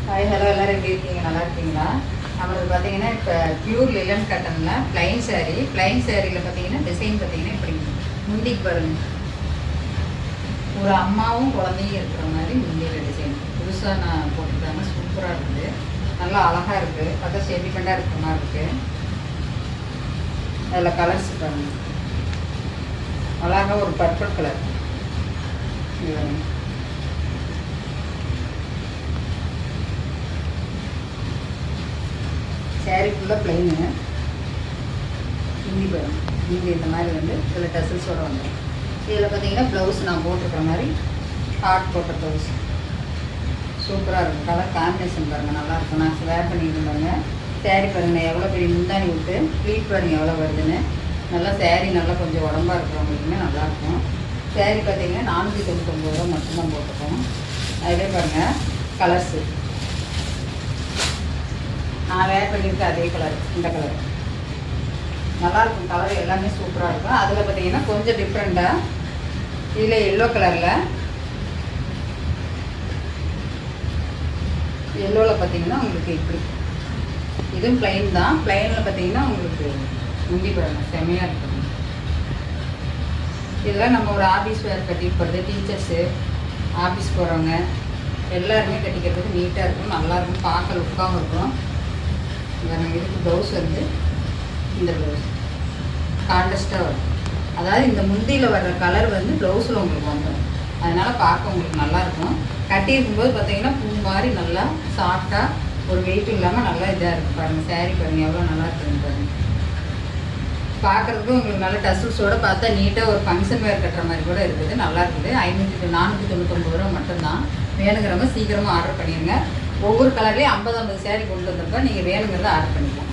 Hi hello எல்லோரும் எப்படி இருக்கீங்க? நல்லா இருக்கீங்களா? நம்மளுக்கு பார்த்தீங்கன்னா இப்போ பியூர் லிலன் காட்டனில் ப்ளைன் சேரீயில் பார்த்தீங்கன்னா டிசைன் பார்த்தீங்கன்னா இப்படி முந்திக்கு பாருங்கள், ஒரு அம்மாவும் குழந்தையும் இருக்கிற மாதிரி முந்தியில் டிசைன் புதுசாக நான் போட்டுருக்காங்க. சூப்பராக இருக்குது, நல்லா அழகாக இருக்குது, பார்த்தா சென்டிமெண்ட்டாக இருக்கிற மாதிரி இருக்குது. அதில் கலர்ஸ் பாருங்கள், அழகாக ஒரு பர்பிள் கலர். சேரீ ஃபுல்லாக ப்ளைனு, ஹிந்தி பாருங்க, ஹிந்தி இந்த மாதிரி வந்து இதில் டசல்ஸோடு வந்துடும். இதில் பார்த்தீங்கன்னா ப்ளவுஸ் நான் போட்டிருக்கிற மாதிரி ஹார்ட் போட்ட ப்ளவுஸ் சூப்பராக இருக்கும். கலர் காம்பினேஷன் பாருங்கள், நல்லாயிருக்கும். நான் வேர் பண்ணியிருந்தாங்க. சேரீ பாருங்கள் எவ்வளோ பெரிய முந்தானி விட்டு ப்ளீட் பாருங்கள் எவ்வளோ வருதுன்னு. நல்லா சேரீ நல்லா கொஞ்சம் உடம்பாக இருக்கிறவங்களுக்குமே நல்லாயிருக்கும். சேரீ பார்த்தீங்கன்னா 499 ரூபா மட்டும்தான் போட்டிருக்கோம். அதிலே பாருங்கள் கலர்ஸு நான் வேர் பண்ணியிருக்கேன், அதே கலர், இந்த கலர் நல்லாயிருக்கும். கலர் எல்லாமே சூப்பராக இருக்கும். அதில் பார்த்தீங்கன்னா கொஞ்சம் டிஃப்ரெண்ட்டாக இதில் எல்லோவில் பார்த்தீங்கன்னா உங்களுக்கு இப்படி, இதுவும் ப்ளைன் தான். ப்ளைனில் பார்த்தீங்கன்னா உங்களுக்கு முந்தி பாருங்கள் செம்மையாக இருக்கும். இதெல்லாம் நம்ம ஒரு ஆஃபீஸ் வேர் கட்டிட்டு போகிறது, டீச்சர்ஸு ஆஃபீஸ் போகிறவங்க எல்லாருமே கட்டிக்கிறதுக்கு நீட்டாக இருக்கும், நல்லாயிருக்கும், பார்க்க லுக்காகவும் இருக்கும். இதுக்கு ப்ளவுஸ் வந்து இந்த ப்ளவுஸ் கான்ட்ராஸ்ட்டாக வரும். அதாவது இந்த முந்தியில் வர்ற கலர் வந்து ப்ளவுஸில் உங்களுக்கு வந்துடும். அதனால் பார்க்க உங்களுக்கு நல்லாயிருக்கும். கட்டியிருக்கும்போது பார்த்தீங்கன்னா பூ மாதிரி நல்லா சாஃப்டாக, ஒரு வெயிட் இல்லாமல் நல்லா இதாக இருக்குது. பாருங்கள் சேரீ பாருங்கள் எவ்வளோ நல்லா இருக்குதுன்னு பாருங்கள். பார்க்குறதுக்கு உங்களுக்கு நல்ல டசல்ஸோடு பார்த்தா நீட்டாக ஒரு ஃபங்க்ஷன் வேர் கட்டுற மாதிரி கூட இருக்குது, நல்லா இருக்குது. 499 ரூபா மட்டும்தான். வேணுங்கிறவங்க சீக்கிரமாக ஆர்டர் பண்ணிடுங்க. ஒவ்வொரு கலர்லேயும் 50 சேரீ கொண்டு வந்திருக்கோம். நீங்கள் வேணுங்கிறத ஆர்டர் பண்ணிக்கலாம்.